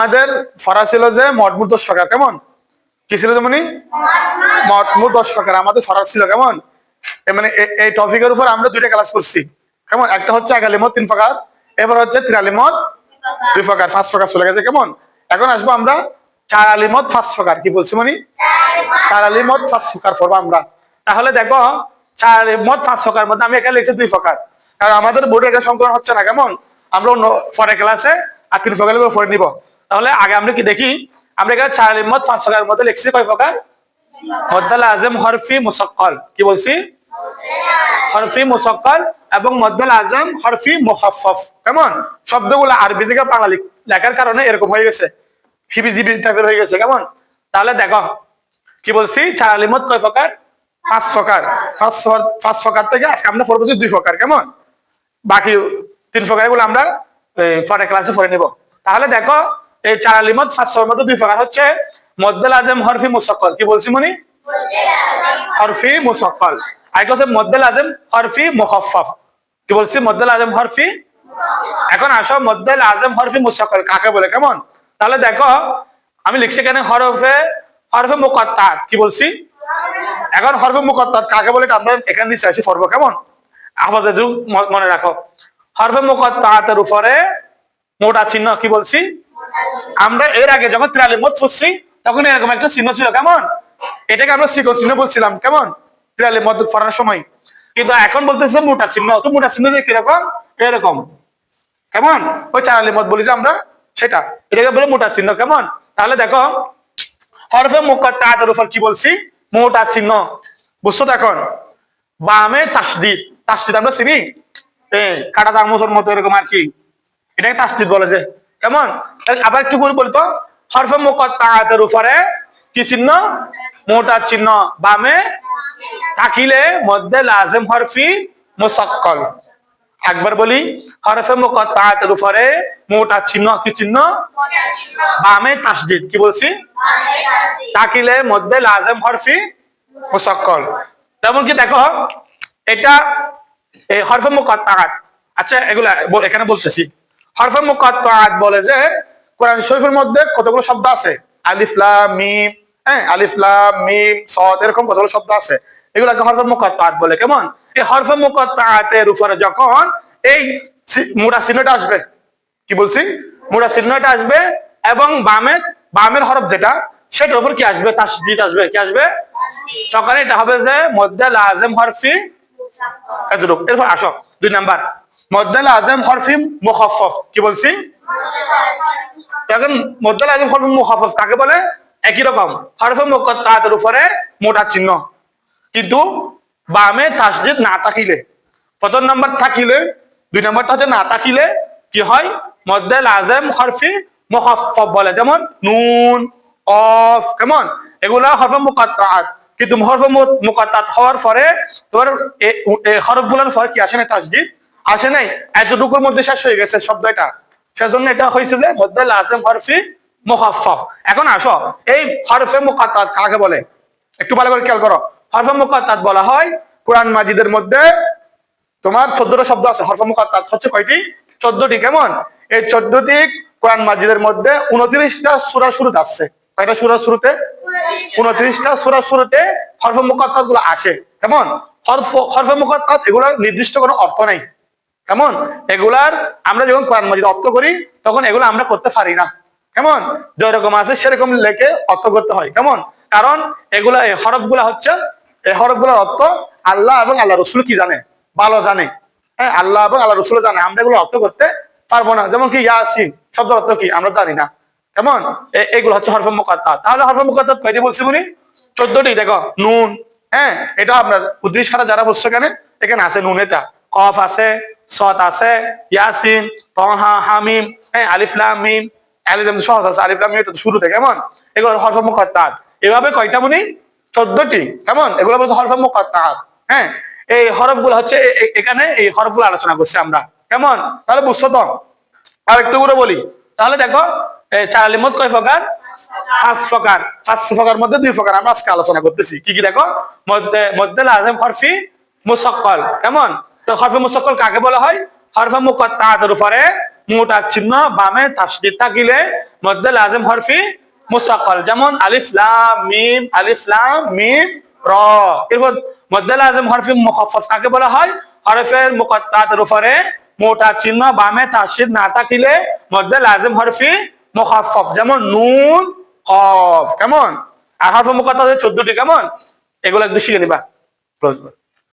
আমাদের ফরা ছিল যে মটমুট 10 প্রকার। কেমন কি ছিল যেমন মটমুট 10 প্রকার আমাদের ফরা ছিল। কেমন মানে এই টপিকের উপর আমরা দুইটা ক্লাস করছি। কেমন একটা হচ্ছে আগালিমত 3 প্রকার, এবার হচ্ছে তিরালিমত 2 প্রকার, 5 প্রকার চলে গেছে। কেমন এখন আসবো আমরা চার আলিমত 5 প্রকার। কি বলছি মানে চার আলিমত 5 প্রকার পড়বো আমরা। তাহলে দেখো চার আলিমত 5 প্রকার মধ্যে আমি এখানে লিখছি 2 প্রকার, কারণ আমাদের বোর্ডে এটা সংকলন হচ্ছে না। কেমন আমরা অন্য পরে ক্লাসে আর 3 প্রকারের উপর পড়ে নিব। তাহলে আগে আমরা কি দেখি, আমরা এখানে চার আলিমত 5 প্রকারের মধ্যে লিখছি কয় প্রকার? মদ্দে লাজেম, হরফি, মুসাক্কাল। কি বলছি? হরফি মুসাক্কাল এবং মদ্দে লাজেম, হরফি মুখাফফাফ। কেমন শব্দগুলো আরবি থেকে বাংলা লেখার কারণে এরকম হয়ে গেছে, হিবিজিবি টাইপের হয়ে গেছে। কেমন তাহলে দেখো কি বলছি, চার আলিমত কয় প্রকার? 5 প্রকার। 5 প্রকার থেকে আজকে আমরা পড়বো 2 প্রকার। কেমন বাকি 3 প্রকার গুলো আমরা পরে ক্লাসে পড়ে নিব। তাহলে দেখো এই চার আলিমত 5 মধ্যে 2 প্রকার হচ্ছে মদ্দে লাজেম, হরফি মুসাক্কাল। কি বলছি মনি? হরফি মুসাক্কাল। আরেকটা হচ্ছে মদ্দে লাজেম, হরফি মুখাফফাফ। কি বলছি? মদ্দে লাজেম, হরফি। এখন আসো মদ্দে লাজেম, হরফি মুসাক্কাল কাকে বলে। কেমন তাহলে দেখো আমি লিখছি এখানে হরফে মুকাত্তাত। কি বলছি? এখন হরফে মুকাত্তাত কাকে বলে আমরা এখানে নিচে আসি পড়বো। কেমন আপাতত মনে রাখো, হরফে মুকাত্তাতের উপরে মোটা চিহ্ন। কি বলছি? আমরা এর আগে যখন ত্রিয়ালিমত পড়ছি তখন এরকম একটা চিহ্ন ছিল। কেমন এটাকে আমরা শিকল চিহ্ন বলছিলাম। কেমন ত্রিয়ালিমত পড়ার সময়, কিন্তু এখন বলতেছে মোটা চিহ্ন। তো মোটা চিহ্ন কিরকম? এরকম। কেমন ওই চার আলিমত বলি যে আমরা, সেটা এটাকে বলে মোটা চিহ্ন। কেমন তাহলে দেখো হরফে মুকাত্তাতের উপর কি বলছি? মোটা চিহ্ন। বুঝছো? এখন বামে তাসদিদ। তাসদিদ আমরা চিনি, কাটা চামচের মতো এরকম আর কি, এটাকে তাসদিদ বলে যে। কেমন আবার একটু করে বলতো, হরফে মুকাত্তাতের উপরে কি চিহ্ন? মোটা চিহ্ন। বামে থাকিলে মধ্যে লাজেম, হরফি মুসাক্কাল। একবার বলি, হরফে মুকাত্তাতের উপরে মোটা চিহ্ন। কি চিহ্ন? বামে তাসদিদ। কি বলছি? থাকিলে মধ্যে লাজেম, হরফি মুসাক্কাল। যেমন কি দেখো এটা এই হরফে মুকাত্তাত। আচ্ছা এগুলা এখানে বলতেছি। হরফে মুকাত্তাত বলে যে কোরআন শরীফের মধ্যে কতগুলো শব্দ আছে, আলিফ লাম মিম, আলিফ লাম মিম সাদ, এরকম কতগুলো শব্দ আছে, এগুলোকে হরফে মুকাত্তাত বলে। কেমন এই হরফে মুকাত্তাতের উপরে যখন এই মোটা চিহ্নটা আসবে, কি বলছি? মোটা চিহ্নটা আসবে এবং বামের হরফ যেটা, সেটার উপর কি আসবে? তাসদিদ আসবে। কি আসবে? তখন এটা হবে যে মদ্দে লাজেম, হরফি এতটুকু। এরপর আসো 2 নাম্বার, মদ্দে লাজেম, হরফি মুখাফফাফ। কি বলছি? এখন মদ্দে লাজেম, হরফি মুখাফফাফ কাকে বলে? একই রকম হরফে মুকাত্তাতের উপরে মোটা চিহ্ন, কিন্তু বামে তাসদিদ না থাকিলে। প্রথম নাম্বার থাকিলে, 2 নাম্বারটা হচ্ছে না থাকিলে কি হয়? মদ্দে লাজেম, হরফি মুখাফফাফ বলে। যেমন নুন, কফ। কেমন এগুলা হরফে মুকাত্তাত, কিন্তু হরফে মুকাত্তাত হওয়ার পরে তোমার হরফগুলোর পরে কি আসে নাই? তাসদিদ আসে নাই। এতটুকুর মধ্যে শেষ হয়ে গেছে শব্দটা, সেজন্য এটা হয়েছে যে মদ্দে লাজেম, হরফি মুখাফফাফ। এখন আসো এই হরফে মুকাত্তাত কাকে বলে একটু ভালো করে খেয়াল করো। হরফে মুকাত্তাত বলা হয় কোরআন মাজিদের মধ্যে তোমার 14টা শব্দ আছে। হরফে মুকাত্তাত হচ্ছে কয়টি? 14টি। কেমন এই 14টি কোরআন মাজিদের মধ্যে 29টা সূরার শুরুতে আসছে। কয়টা সূরার শুরুতে? 29টা সূরার শুরুতে হরফে মুকাত্তাত গুলো আসে। কেমন হরফে মুকাত্তাত এগুলোর নির্দিষ্ট কোনো অর্থ নাই। কেমন এগুলার আমরা যখন কোরআন মাজিদ অর্থ করি তখন এগুলো আমরা করতে পারি না। কেমন যেরকম আছে সেরকম লেখে অর্থ করতে হয়। কেমন কারণ এগুলা এই হরফগুলা হচ্ছে, এই হরফগুলোর অর্থ আল্লাহ এবং আল্লাহ রসুল কি জানে, ভালো জানে। আল্লাহ এবং আল্লাহ রসুল জানে, আমরা এগুলো অর্থ করতে পারবো না। যেমন কি ইয়াসিন শব্দের অর্থ কি আমরা জানি না। কেমন এগুলো হচ্ছে হরফে মুকাত্তাত। তাহলে হরফে মুকাত্তাত কয়টি বলছি উনি? 14টি। দেখো নুন, এটা আপনার 29 পারা যারা বলছো এখানে আছে নুন, এটা কফ আছে, সদ আছে, ইয়াসিন, তহা, হামিম, আলিফ লাম মিম, আলিফ লাম সহজ আছে, আলিফ লাম মিম এটা শুরুতে। কেমন এগুলো হরফে মুকাত্তাত। এভাবে কয়টা বলি? 14টি। কেমন এগুলো বলছে হরফে মুকাত্তাত। এই হরফগুলো হচ্ছে এখানে এই হরফগুলো আলোচনা করছি আমরা। কেমন তাহলে বুঝছো তো? আর একটু করে বলি তাহলে দেখো চার আলিমত কয় প্রকার? 5 প্রকার। 5 প্রকার মধ্যে 2 প্রকার আমরা আজকে আলোচনা করতেছি। কি কি দেখো, মদ্দে লাজেম, হরফি মুসাক্কাল। কেমন তো হরফে মুসাক্কাল কাকে বলা হয়? হরফে মুকাত্তাতের উপরে মোটা চিহ্ন বামে তাসদীদ থাকিলে মধ্যে লাজিম হরফি মুসাক্কাল, যেমন আলিফ লাম মিম, আলিফ লাম মিম র। এরপর মধ্যে লাজিম হরফি মুখাফফাফ কাকে বলা হয়? হরফের মুকাত্তাতের উপরে মোটা চিহ্ন বামে তাসদীদ না থাকিলে মধ্যে লাজিম হরফি মুখাফফাফ, যেমন নুন কফ। কেমন? আর হরফে মুকাত্তাত 14টি। কেমন? এগুলো একটু শিখে নিবা।